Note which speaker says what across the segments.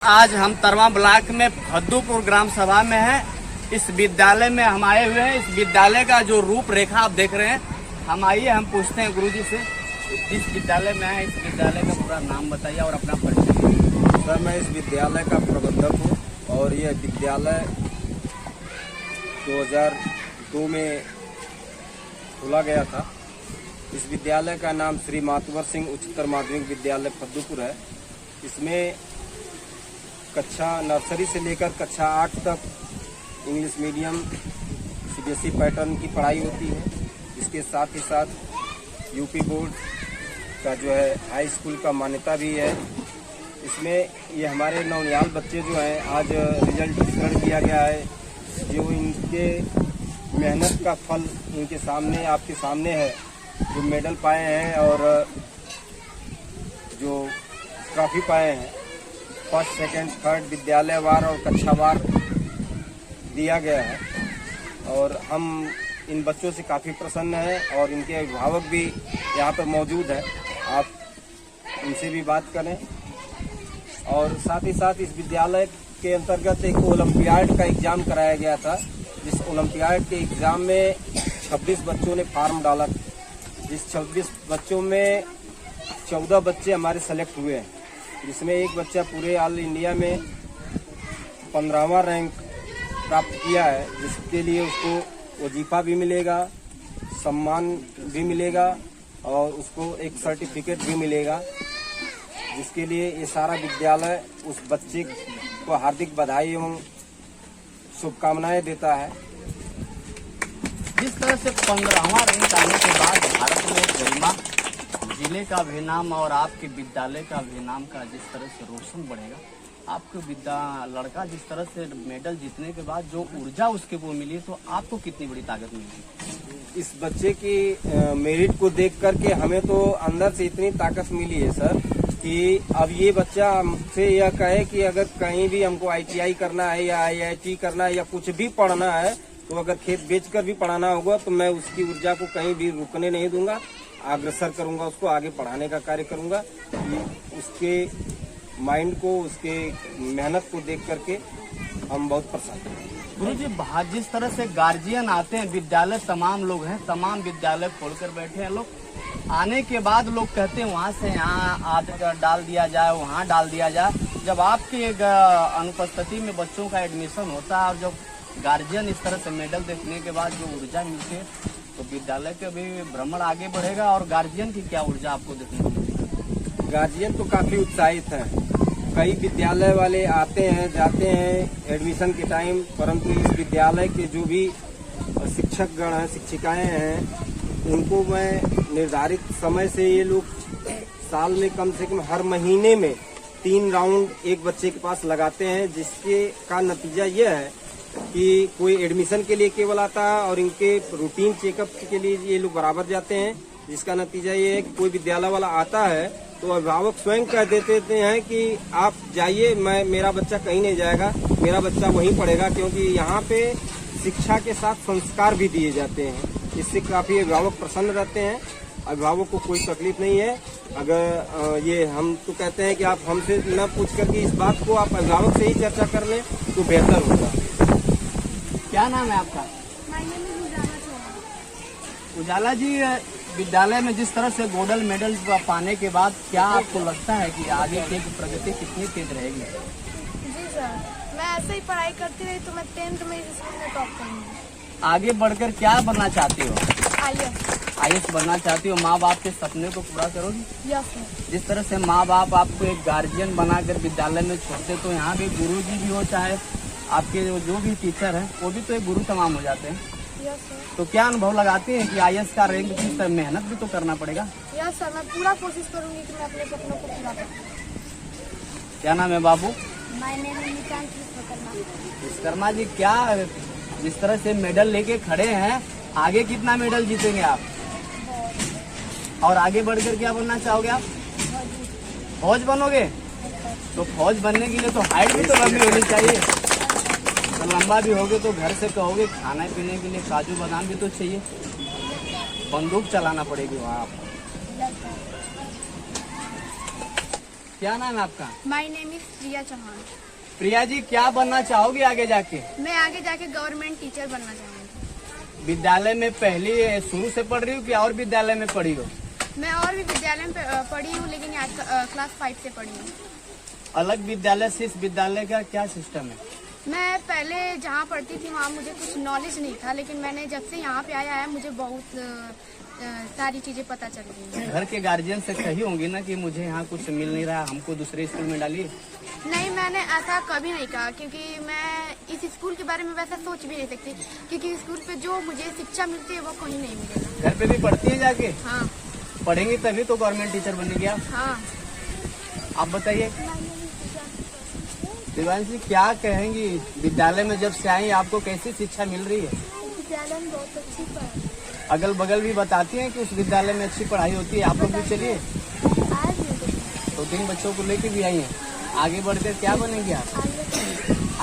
Speaker 1: आज हम तरवा ब्लॉक में फद्दूपुर ग्राम सभा में हैं। इस विद्यालय में हम आए हुए हैं। इस विद्यालय का जो रूपरेखा आप देख रहे हैं, हम आइए हम पूछते हैं गुरुजी से, इस विद्यालय में आए, इस विद्यालय का पूरा नाम बताइए और अपना परिचय।
Speaker 2: सर, मैं इस विद्यालय का प्रबंधक हूँ और यह विद्यालय 2002 में खोला गया था। इस विद्यालय का नाम श्री मातवर सिंह उच्चतर माध्यमिक विद्यालय फद्दूपुर है। इसमें कक्षा नर्सरी से लेकर कक्षा 8 तक इंग्लिश मीडियम सीबीएसई पैटर्न की पढ़ाई होती है। इसके साथ ही साथ यूपी बोर्ड का जो है हाई स्कूल का मान्यता भी है। इसमें ये हमारे नौनियाल बच्चे जो हैं, आज रिजल्ट वितरण किया गया है। जो इनके मेहनत का फल इनके सामने, आपके सामने है। जो मेडल पाए हैं और जो ट्रॉफी पाए हैं, फर्स्ट, सेकंड, थर्ड विद्यालयवार और कक्षावार दिया गया है। और हम इन बच्चों से काफ़ी प्रसन्न हैं और इनके अभिभावक भी यहाँ पर मौजूद हैं। आप उनसे भी बात करें। और साथ ही साथ इस विद्यालय के अंतर्गत एक ओलंपियाड का एग्ज़ाम कराया गया था। जिस ओलंपियाड के एग्ज़ाम में 26 बच्चों ने फार्म डाला। जिस 26 बच्चों में 14 बच्चे हमारे सेलेक्ट हुए हैं, जिसमें एक बच्चा पूरे ऑल इंडिया में 15वां रैंक प्राप्त किया है, जिसके लिए उसको वजीफा भी मिलेगा, सम्मान भी मिलेगा और उसको एक सर्टिफिकेट भी मिलेगा। जिसके लिए ये सारा विद्यालय उस बच्चे को हार्दिक बधाई एवं शुभकामनाएं देता है।
Speaker 1: जिस तरह से 15वां रैंक आने के बाद भारत में गरिमा, जिले का भी नाम और आपके विद्यालय का भी नाम का जिस तरह से रोशन बढ़ेगा, आपको लड़का जिस तरह से मेडल जीतने के बाद जो ऊर्जा उसके वो मिली, तो आपको कितनी बड़ी ताकत मिली?
Speaker 2: इस बच्चे की मेरिट को देख करके हमें तो अंदर से इतनी ताकत मिली है सर कि अब ये बच्चा हमसे यह कहे कि अगर कहीं भी हमको ITI करना है या IIT करना है या कुछ भी पढ़ना है, तो अगर खेत बेचकर भी पढ़ाना होगा तो मैं उसकी ऊर्जा को कहीं भी रुकने नहीं दूंगा, अग्रसर करूंगा, उसको आगे पढ़ाने का कार्य करूंगा। उसके माइंड को, उसके मेहनत को देख करके हम बहुत प्रसन्न हैं।
Speaker 1: गुरुजी, जिस तरह से गार्जियन आते हैं, विद्यालय तमाम लोग हैं, तमाम विद्यालय खोलकर बैठे हैं लोग। आने के बाद लोग कहते हैं वहाँ से यहाँ आधा डाल दिया जाए, वहाँ डाल दिया जाए। जब आपकी अनुपस्थिति में बच्चों का एडमिशन होता है और जब गार्जियन इस तरह से मेडल देखने के बाद जो ऊर्जा मिलती है, तो विद्यालय के भी भ्रमण आगे बढ़ेगा। और गार्जियन की क्या ऊर्जा आपको देखने को मिलेगी?
Speaker 2: गार्जियन तो काफी उत्साहित हैं। कई विद्यालय वाले आते हैं, जाते हैं एडमिशन के टाइम, परंतु इस विद्यालय के जो भी शिक्षक गण हैं, शिक्षिकाएं हैं, उनको मैं निर्धारित समय से, ये लोग साल में कम से कम हर महीने में 3 राउंड एक बच्चे के पास लगाते हैं। जिसके का नतीजा यह है कि कोई एडमिशन के लिए केवल आता है और इनके रूटीन चेकअप के लिए ये लोग बराबर जाते हैं। जिसका नतीजा ये है कि कोई विद्यालय वाला आता है तो अभिभावक स्वयं कह देते हैं कि आप जाइए, मेरा बच्चा कहीं नहीं जाएगा, मेरा बच्चा वहीं पढ़ेगा, क्योंकि यहाँ पे शिक्षा के साथ संस्कार भी दिए जाते हैं। इससे काफी अभिभावक प्रसन्न रहते हैं। अभिभावक को कोई तकलीफ नहीं है। अगर ये हम तो कहते हैं कि आप हमसे न पूछ करके इस बात को आप अभिभावक से ही चर्चा कर लें तो बेहतर होगा।
Speaker 1: क्या नाम है आपका? उजाला जी, विद्यालय में जिस तरह से गोल्ड मेडल पाने के बाद क्या आपको लगता है कि आगे की प्रगति कितनी तेज रहेगी?
Speaker 3: जी सर, मैं ऐसे ही पढ़ाई करती रही तो मैं 10th में इस स्कूल में टॉप करूंगी।
Speaker 1: आगे बढ़कर क्या बनना चाहती हो?
Speaker 3: IAS
Speaker 1: बनना चाहती हो? माँ बाप के सपने को पूरा करोगी?
Speaker 3: Yes sir.
Speaker 1: जिस तरह से माँ बाप आपको एक गार्जियन बनाकर विद्यालय में छोड़ते, तो यहाँ भी गुरु जी भी हो, चाहे आपके जो भी टीचर हैं, वो भी तो एक गुरु तमाम हो जाते हैं।
Speaker 3: Yes sir.
Speaker 1: तो क्या अनुभव लगाते हैं कि IAS का रैंक की तरह मेहनत भी तो करना पड़ेगा?
Speaker 3: यस सर, मैं पूरा कोशिश करूंगी कि मैं अपने सपनों को पूरा करूं।
Speaker 1: क्या नाम है बाबू?
Speaker 3: My name is Nishant
Speaker 1: Vishwakarma ji, क्या जिस तरह से मेडल लेके खड़े हैं, आगे कितना मेडल जीतेंगे आप? और आगे बढ़कर क्या बनना चाहोगे आप? फौज बनोगे? तो फौज बनने के लिए तो हाइट भी तो लंबी होनी चाहिए। तो लंबा भी होगे तो घर से कहोगे खाने पीने के लिए काजू बादाम भी तो चाहिए। बंदूक चलाना पड़ेगी वहाँ आपको। क्या नाम है आपका?
Speaker 3: माय नेम इज प्रिया चौहान।
Speaker 1: प्रिया जी, क्या बनना चाहोगी आगे जाके?
Speaker 3: मैं आगे जाके गवर्नमेंट टीचर बनना चाहूँगी।
Speaker 1: विद्यालय में पहली शुरू से पढ़ रही हो कि और विद्यालय में पढ़ी हो?
Speaker 3: मैं और भी विद्यालय में पढ़ी हूँ, लेकिन आज क्लास 5 से पढ़ी हूँ।
Speaker 1: अलग विद्यालय से इस विद्यालय का क्या सिस्टम है?
Speaker 3: मैं पहले जहाँ पढ़ती थी वहाँ मुझे कुछ नॉलेज नहीं था, लेकिन मैंने जब से यहाँ पे आया है मुझे बहुत सारी चीजें पता चल गई हैं।
Speaker 1: घर के गार्जियन से कही होंगी ना कि मुझे यहाँ कुछ मिल नहीं रहा, हमको दूसरे स्कूल में डालिए?
Speaker 3: नहीं, मैंने ऐसा कभी नहीं कहा, क्योंकि मैं इस स्कूल के बारे में वैसा सोच भी नहीं सकती, क्योंकि स्कूल पे जो मुझे शिक्षा मिलती है वो कहीं नहीं मिलेगा।
Speaker 1: घर पे भी पढ़ती है जाके?
Speaker 3: हाँ।
Speaker 1: पढ़ेंगी तभी तो गवर्नमेंट टीचर बनेगी आप।
Speaker 3: हाँ।
Speaker 1: आप बताइए दिवान जी, क्या कहेंगी? विद्यालय में जब से आई आपको कैसी शिक्षा मिल रही है?
Speaker 3: विद्यालय में बहुत अच्छी पढ़ाई।
Speaker 1: अगल बगल भी बताती हैं कि उस विद्यालय में अच्छी पढ़ाई होती है। आप लोग भी चलिए। 2-3 बच्चों को लेके भी आई हैं। आगे बढ़कर क्या बनेंगे आप?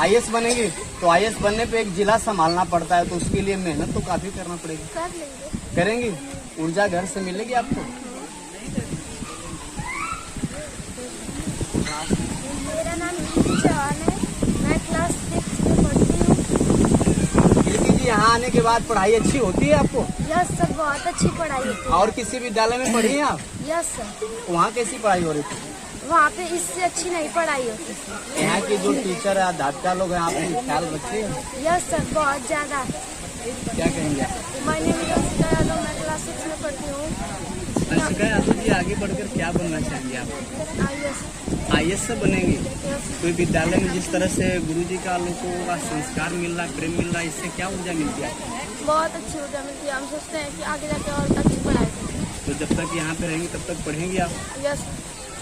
Speaker 1: IAS बनेंगे। तो IAS बनने पे एक जिला संभालना पड़ता है, तो उसके लिए मेहनत तो काफी करना पड़ेगी।
Speaker 3: कर लेंगे।
Speaker 1: करेंगी? ऊर्जा घर से मिलेगी आपको?
Speaker 3: मेरा नाम नीति चौहान है, मैं क्लास 6 में पढ़ती हूँ।
Speaker 1: कीर्ति जी, यहाँ आने के बाद पढ़ाई अच्छी होती है आपको?
Speaker 3: यस सर, बहुत अच्छी पढ़ाई होती है।
Speaker 1: और किसी विद्यालय में पढ़ी हैं आप?
Speaker 3: Yes sir.
Speaker 1: वहाँ कैसी पढ़ाई हो रही थी?
Speaker 3: वहाँ पे इससे अच्छी नहीं पढ़ाई होती सर।
Speaker 1: यहाँ के जो टीचर अध्यापिका लोग हैं, आप उनका ख्याल रखते हैं?
Speaker 3: यस सर, बहुत ज्यादा।
Speaker 1: क्या कहेंगे आप?
Speaker 3: My name is Anshika Yadav, मैं क्लास 6 में पढ़ती हूँ।
Speaker 1: अंशिका यादव जी, आगे बढ़कर क्या बनना चाहेंगे आप? IAS से बनेंगे। कोई विद्यालय में जिस तरह से गुरुजी का लोगों का संस्कार मिल रहा है, प्रेम मिल रहा है, इससे क्या ऊर्जा मिलती है आपको?
Speaker 3: बहुत अच्छी ऊर्जा मिलती है। हम सोचते हैं कि आगे जाके और अच्छी पढ़ाई करें।
Speaker 1: तो जब तक यहाँ पे रहेंगी तब तक पढ़ेंगी आप?
Speaker 3: यस।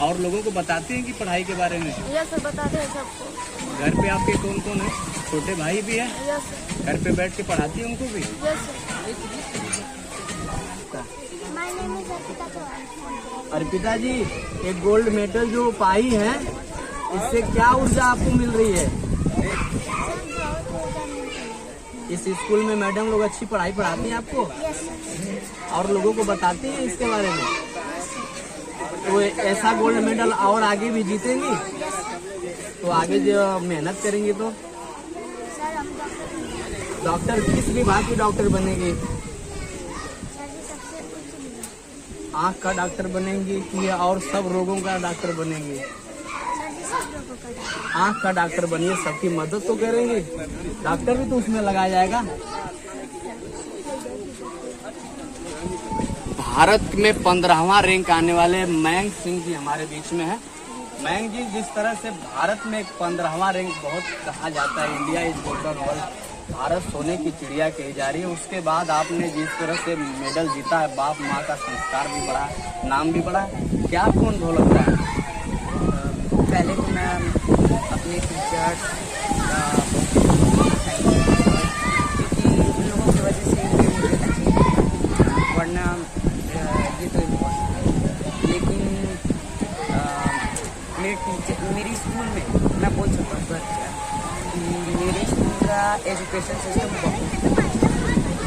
Speaker 1: और लोगों को बताते हैं कि पढ़ाई के बारे में?
Speaker 3: यस सर, बताते हैं सबको।
Speaker 1: घर पे आपके कौन कौन है? छोटे भाई भी है?
Speaker 3: Yes sir.
Speaker 1: घर पे बैठ के पढ़ाती है उनको भी?
Speaker 3: Yes sir. My name is Arpita Chauhan.
Speaker 1: Arpita ji, एक गोल्ड मेडल जो पाई है, इससे क्या ऊर्जा आपको मिल रही है? इस स्कूल में मैडम लोग अच्छी पढ़ाई पढ़ाती हैं आपको? और लोगों को बताती हैं इसके बारे में? तो ऐसा गोल्ड मेडल और आगे भी जीतेंगी? तो आगे जो मेहनत करेंगी तो डॉक्टर, किस विभाग की डॉक्टर बनेगी? आँख का डॉक्टर बनेंगी कि और सब रोगों का डॉक्टर बनेंगी? आँख का डॉक्टर बनिए, सबकी मदद तो करेंगे। डॉक्टर भी तो उसमें लगाया जाएगा। भारत में 15वां रैंक आने वाले मयंक सिंह जी हमारे बीच में है। मयंक जी, जिस तरह से भारत में 15वां रैंक बहुत कहा जाता है, India is golden world, Bharat सोने की चिड़िया कही जा रही है, उसके बाद आपने जिस तरह से मेडल जीता है, बाप माँ का संस्कार भी बढ़ा, नाम भी बढ़ा, क्या आपको अनुभव लगता है?
Speaker 4: पहले तो मैं अपने टीचर्स क्योंकि उन लोगों की वजह से मुझे अच्छी, वरना ये तो लेकिन मेरे स्कूल में मैं बोल सकता हूँ कि मेरे स्कूल का एजुकेशन सिस्टम बहुत,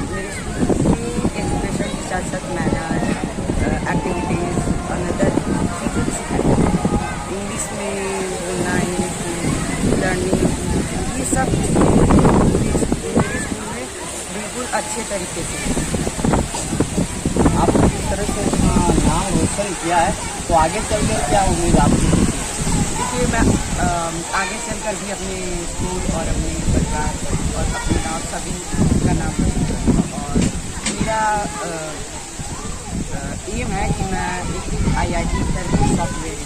Speaker 4: मेरे स्कूल के एजुकेशन के साथ साथ मैनर, एक्टिविटीज़, अनदर चीज़ों भी सिखाई, इंग्लिश में बोलना, इंग्लिश में लर्निंग, ये सब मेरे स्कूल में बिल्कुल अच्छे तरीके से।
Speaker 1: आपने जिस तरह से नाम रोशन किया है, तो आगे चलकर क्या उम्मीद आपकी?
Speaker 4: देखिए, मैं आगे चलकर भी अपने स्कूल और अपने परिवार और अपने गाँव सभी का नाम रोशन, और मेरा एम है कि मैं एक IIT करके सॉफ्टवेयर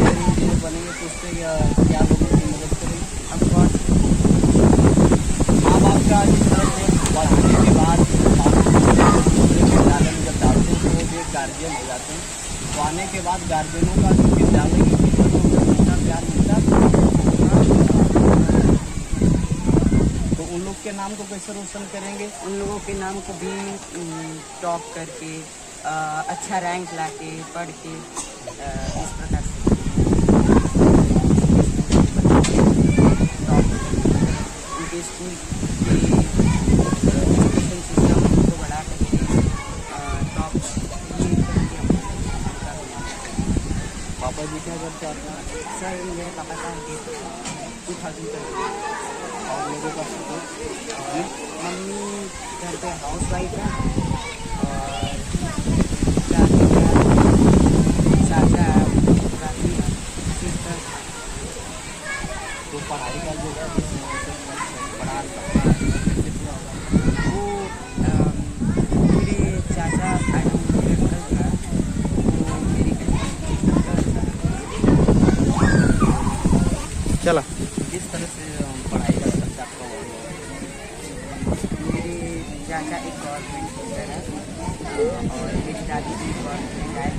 Speaker 1: इंजीनियर बनेंगे तो उससे क्या लोगों की मदद करेंगे?
Speaker 4: ऑफकोर्स
Speaker 1: माँ बाप का जिस तरह से पढ़ाने के बाद विद्यालय में जब डालते हैं तो वो भी एक गार्जियन हो जाते हैं, तो आने के बाद गार्जियनों का जो विद्यालय की टीचर को उतना प्यार मिलता है, तो उन लोग के नाम को कैसे रोशन करेंगे?
Speaker 4: उन लोगों के नाम को भी टॉप करके अच्छा रैंक लाके पढ़ के इस प्रकार से उनके स्कूल के एजुकेशन सिस्टम को बढ़ा करके टॉप ये करके पापा का डेथ 2020।
Speaker 1: और लोगों का सपोर्ट?
Speaker 4: मम्मी घर पे हाउस वाइफ है और चाचा काफ़ी सिस्टर।
Speaker 1: तो पढ़ाई का जो है पढ़ा
Speaker 4: वो मेरे चाचा मेडिकल का, वो मेरी
Speaker 1: चला किस तरह से पढ़ाई का खर्चा आपका हुआ?
Speaker 4: मेरे चाचा एक गवर्नमेंट टीचर है और मेरी दादी भी गवर्नमेंट है।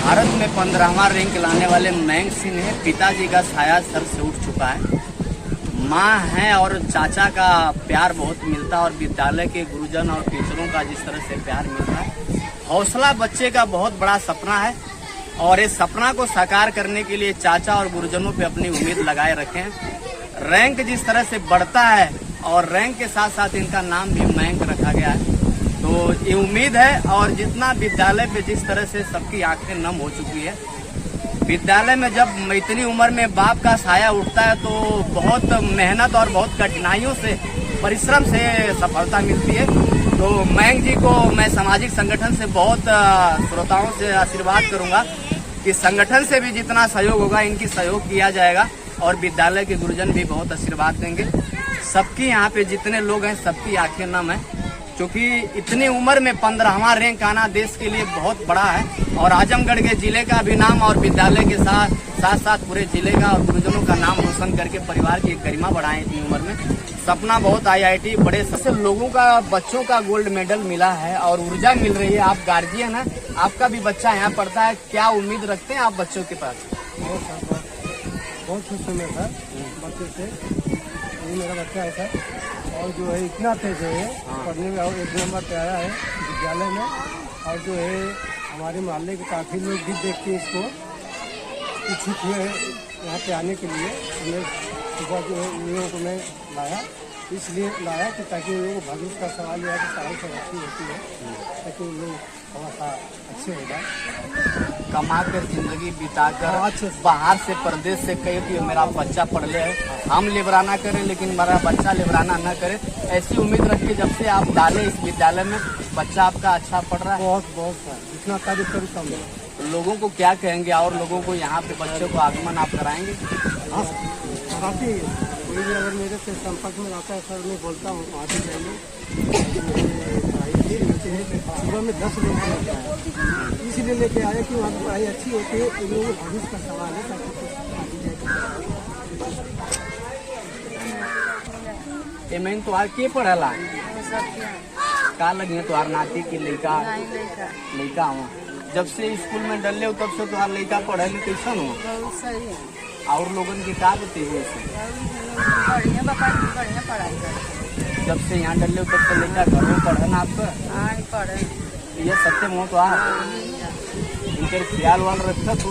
Speaker 1: भारत में 15वां रैंक लाने वाले मयंक सिंह है। पिताजी का साया सर से उठ चुका है, माँ है और चाचा का प्यार बहुत मिलता है और विद्यालय के गुरुजन और टीचरों का जिस तरह से प्यार मिलता है। हौसला बच्चे का बहुत बड़ा सपना है और इस सपना को साकार करने के लिए चाचा और गुरुजनों पे अपनी उम्मीद लगाए रखें। रैंक जिस तरह से बढ़ता है और रैंक के साथ साथ इनका नाम भी मयंक रखा गया है, तो ये उम्मीद है। और जितना विद्यालय पे जिस तरह से सबकी आंखें नम हो चुकी है, विद्यालय में जब इतनी उम्र में बाप का साया उठता है तो बहुत मेहनत और बहुत कठिनाइयों से, परिश्रम से सफलता मिलती है। तो मयंक जी को मैं सामाजिक संगठन से बहुत श्रोताओं से आशीर्वाद करूंगा कि संगठन से भी जितना सहयोग होगा इनकी सहयोग किया जाएगा और विद्यालय के गुरुजन भी बहुत आशीर्वाद देंगे। सबकी यहाँ पे जितने लोग हैं सबकी आंखें नम है, क्योंकि इतनी उम्र में 15वां रैंक आना देश के लिए बहुत बड़ा है और आजमगढ़ के जिले का भी नाम और विद्यालय के साथ साथ पूरे जिले का और गुरुजनों का नाम रोशन करके परिवार की गरिमा बढ़ाएं। इतनी उम्र में सपना बहुत IIT बड़े सबसे लोगों का, बच्चों का गोल्ड मेडल मिला है और ऊर्जा मिल रही है। आप गार्जियन हैं, आपका भी बच्चा यहाँ पढ़ता है, क्या उम्मीद रखते हैं आप बच्चों के पास?
Speaker 2: बहुत खुश हूँ मैं सर बच्चे से। ये मेरा बच्चा है सर और जो है इतना तेज है पढ़ने में और 1 नंबर पे आया है विद्यालय में। और जो है हमारे मोहल्ले के काफ़ी लोग भी देख के इसको इच्छुक हुए हैं यहाँ पे आने के लिए। मैं सुबह जो है इन लोगों को मैं लाया, इसलिए लाया कि ताकि उन लोगों को भविष्य का सवाल यह है कि पढ़ाई सब अच्छी होती है ताकि उन लोग थोड़ा सा अच्छे हो जाए।
Speaker 1: कमा कर जिंदगी बिताकर
Speaker 2: अच्छे से।
Speaker 1: बाहर से प्रदेश से कहे कि मेरा बच्चा पढ़ ले, हम लिबराना करें लेकिन मेरा बच्चा लिबराना न करे, ऐसी उम्मीद रख के जब से आप डाले इस विद्यालय में बच्चा आपका अच्छा पढ़ रहा है।
Speaker 2: बहुत बहुत सर जितना तारीफ करूँ कम है।
Speaker 1: लोगों को क्या कहेंगे और लोगों को यहाँ पे बच्चों को आगमन आप कराएंगे?
Speaker 2: हाँ काफ़ी कोई भी अगर मेरे से संपर्क में आता है सर मैं बोलता हूँ वहाँ पे जाइए। सुबह में 10 लोग लेके आए, इसलिए लेके आए कि वहाँ की पढ़ाई अच्छी होती है। इन लोगों को भविष्य का सवाल है ताकि
Speaker 1: मैं तो आर के पढ़ला का लगे तोहार नाती के लड़का हुआ जब से स्कूल में डले हो तब से तोहार लड़का पढ़े ले कैसन हो? और लोगन के का बताइए जब से यहाँ डले हो तब से लड़का घर में पढ़े ना आपका? ये सत्य मोह तो इनके ख्याल वाल रखता तू?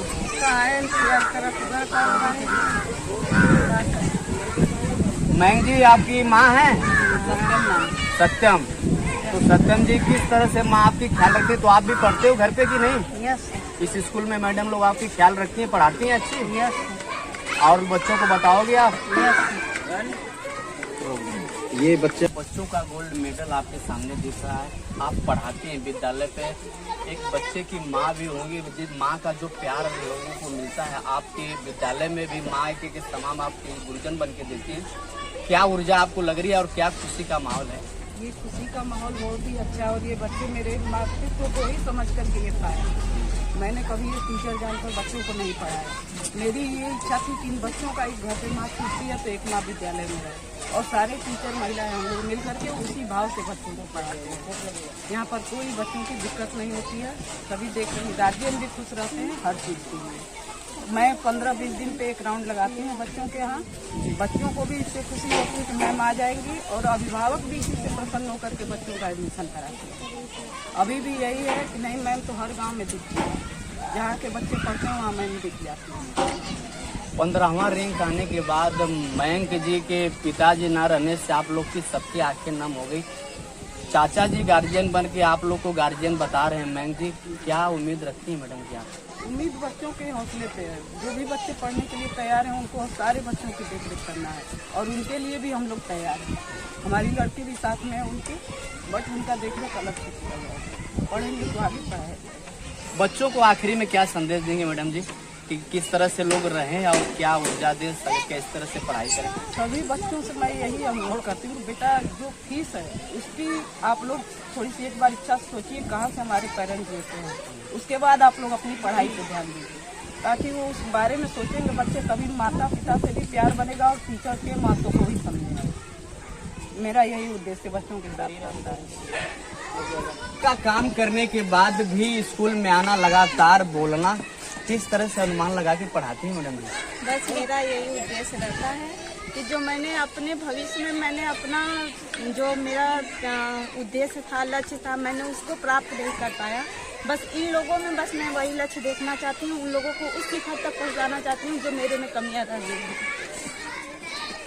Speaker 1: मयंक जी आपकी माँ है सत्यम, तो सत्यम जी किस तरह से माँ आपकी ख्याल रखती है? तो आप भी पढ़ते हो घर पे कि नहीं? इस स्कूल में मैडम लोग आपकी ख्याल रखती हैं, पढ़ाती हैं अच्छी? और बच्चों को बताओगे आप? ये बच्चों का गोल्ड मेडल आपके सामने दिख रहा है, आप पढ़ाते हैं विद्यालय पे। एक बच्चे की माँ भी होंगी, जिस माँ का जो प्यार लोगों को मिलता है आपके विद्यालय में भी माँ के तमाम आपके गुरुजन बन के देती हैं। क्या ऊर्जा आपको लग रही है और क्या खुशी का माहौल है?
Speaker 5: ये खुशी का माहौल बहुत ही अच्छा और ये बच्चे मेरे मातृत्व को ही समझ करके ये पाया। मैंने कभी ये टीचर जानकर बच्चों को नहीं पढ़ाया। मेरी ये इच्छा थी कि इन बच्चों का एक घर पे माँ छूटती है तो एक माँ विद्यालय में रहे और सारे टीचर महिलाएं हम लोग मिल करके उसी भाव से बच्चों को पढ़ाते हैं। यहाँ पर कोई बच्चों की दिक्कत नहीं होती है, सभी देख रहे हैं, गार्जियन भी खुश रहते हैं हर चीज़ के लिए। मैं 15-20 दिन पे एक राउंड लगाती हूँ बच्चों के यहाँ। बच्चों को भी इससे खुशी होती है कि मैम आ जाएंगी और अभिभावक भी इससे प्रसन्न होकर के बच्चों का एडमिशन कराते हैं। अभी भी यही है कि नहीं मैम तो हर गांव में दिखती है, जहाँ के बच्चे पढ़ते हैं वहाँ मैम दिख जाती है।
Speaker 1: 15वां रैंक आने के बाद मयंक जी के पिताजी ना रहने से आप लोग की सबकी आंखें नम हो गई। चाचा जी गार्जियन बन के आप लोग को गार्जियन बता रहे हैं, मैम जी क्या उम्मीद रखती हैं मैडम जी आप?
Speaker 5: उम्मीद बच्चों के हौसले पे है। जो भी बच्चे पढ़ने के लिए तैयार हैं उनको सारे बच्चों की देखरेख करना है और उनके लिए भी हम लोग तैयार हैं। हमारी लड़की भी साथ में है उनके, बट उनका देखरेख अलग से किया जाएगा। पढ़ेंगे तो आगे पढ़ाया जाएगा।
Speaker 1: बच्चों को आखिरी में क्या संदेश देंगे मैडम जी कि किस तरह से लोग रहें और क्या ऊर्जा दे सके, किस तरह से पढ़ाई करें?
Speaker 5: सभी बच्चों से मैं यही अनुरोध करती हूँ, बेटा जो फीस है उसकी आप लोग थोड़ी सी एक बार इच्छा सोचिए कहाँ से हमारे पेरेंट्स देते हैं, उसके बाद आप लोग अपनी पढ़ाई पे ध्यान दीजिए ताकि वो उस बारे में सोचेंगे बच्चे, तभी माता पिता से भी प्यार बनेगा और टीचर के मातों को भी समझेंगे। मेरा यही उद्देश्य बच्चों के साथ रहता है।
Speaker 1: का काम करने के बाद भी स्कूल में आना, लगातार बोलना, किस तरह से अनुमान लगा के पढ़ाती हैं मैडम जी?
Speaker 6: बस मेरा यही उद्देश्य रहता है कि जो मैंने अपने भविष्य में मैंने अपना जो मेरा उद्देश्य था, लक्ष्य था, मैंने उसको प्राप्त नहीं कर पाया। बस इन लोगों में बस मैं वही लक्ष्य देखना चाहती हूँ, उन लोगों को उस शिखर तक पहुँचाना चाहती हूँ जो मेरे में कमियाँ रह गई हैं।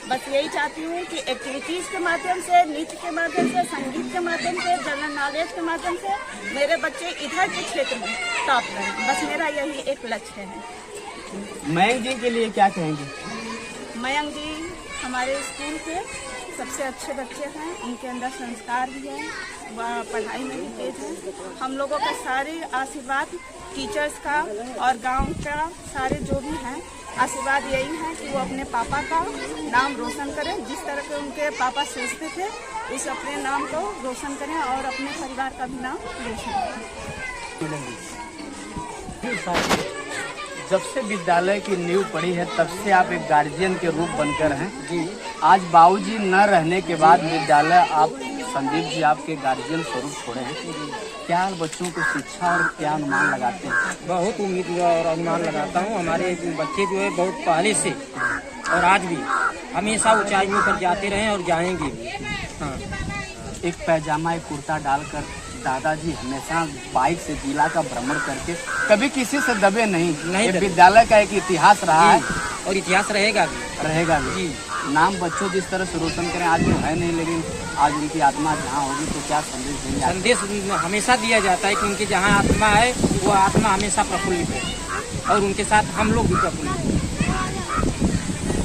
Speaker 6: बस यही चाहती हूँ कि एक्टिविटीज़ के माध्यम से, नृत्य के माध्यम से, संगीत के माध्यम से, जनरल नॉलेज के माध्यम से मेरे बच्चे इधर के क्षेत्र में टॉप करें। बस मेरा यही एक लक्ष्य है।
Speaker 1: मयंक जी के लिए क्या कहेंगे?
Speaker 6: मयंक जी हमारे स्कूल के सबसे अच्छे बच्चे हैं, उनके अंदर संस्कार भी है, वह पढ़ाई में भी तेज है। हम लोगों का सारे आशीर्वाद टीचर्स का और गांव का सारे जो भी हैं आशीर्वाद यही है कि वो अपने पापा का नाम रोशन करें, जिस तरह के उनके पापा सोचते थे उस अपने नाम को रोशन करें और अपने परिवार का भी नाम रोशन करें।
Speaker 1: जब से विद्यालय की नींव पड़ी है तब से आप एक गार्जियन के रूप बनकर हैं जी। आज बाबूजी न रहने के बाद विद्यालय आप संदीप जी आपके गार्जियन स्वरूप छोड़े हैं, क्या बच्चों को शिक्षा और क्या अनुमान लगाते हैं?
Speaker 2: बहुत उम्मीद और अनुमान लगाता हूँ। हमारे बच्चे जो है बहुत पहले से और आज भी हमेशा ऊंचाइयों पर जाते रहे और जाएंगे भी। हाँ।
Speaker 1: एक पैजामा एक कुर्ता डालकर दादाजी हमेशा बाइक से जिला का भ्रमण करके कभी किसी से दबे नहीं। विद्यालय का एक इतिहास रहा है
Speaker 2: और इतिहास रहेगा भी
Speaker 1: जी। नाम बच्चों जिस तरह से रोशन करें, आज वो है नहीं, लेकिन आज उनकी आत्मा जहाँ होगी तो क्या संदेश देंगे?
Speaker 2: संदेश हमेशा दिया जाता है कि उनकी जहाँ आत्मा है वो आत्मा हमेशा प्रफुल्लित है और उनके साथ हम लोग भी प्रफुल्लित हैं।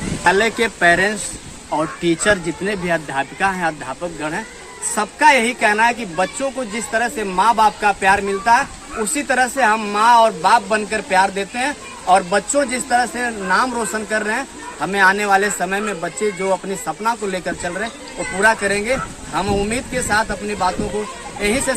Speaker 1: विद्यालय के पेरेंट्स और टीचर जितने भी अध्यापिका हैं, अध्यापक गण हैं, सबका यही कहना है कि बच्चों को जिस तरह से माँ बाप का प्यार मिलता है उसी तरह से हम माँ और बाप बनकर प्यार देते हैं और बच्चों जिस तरह से नाम रोशन कर रहे हैं, हमें आने वाले समय में बच्चे जो अपने सपना को लेकर चल रहे हैं वो पूरा करेंगे। हम उम्मीद के साथ अपनी बातों को यहीं से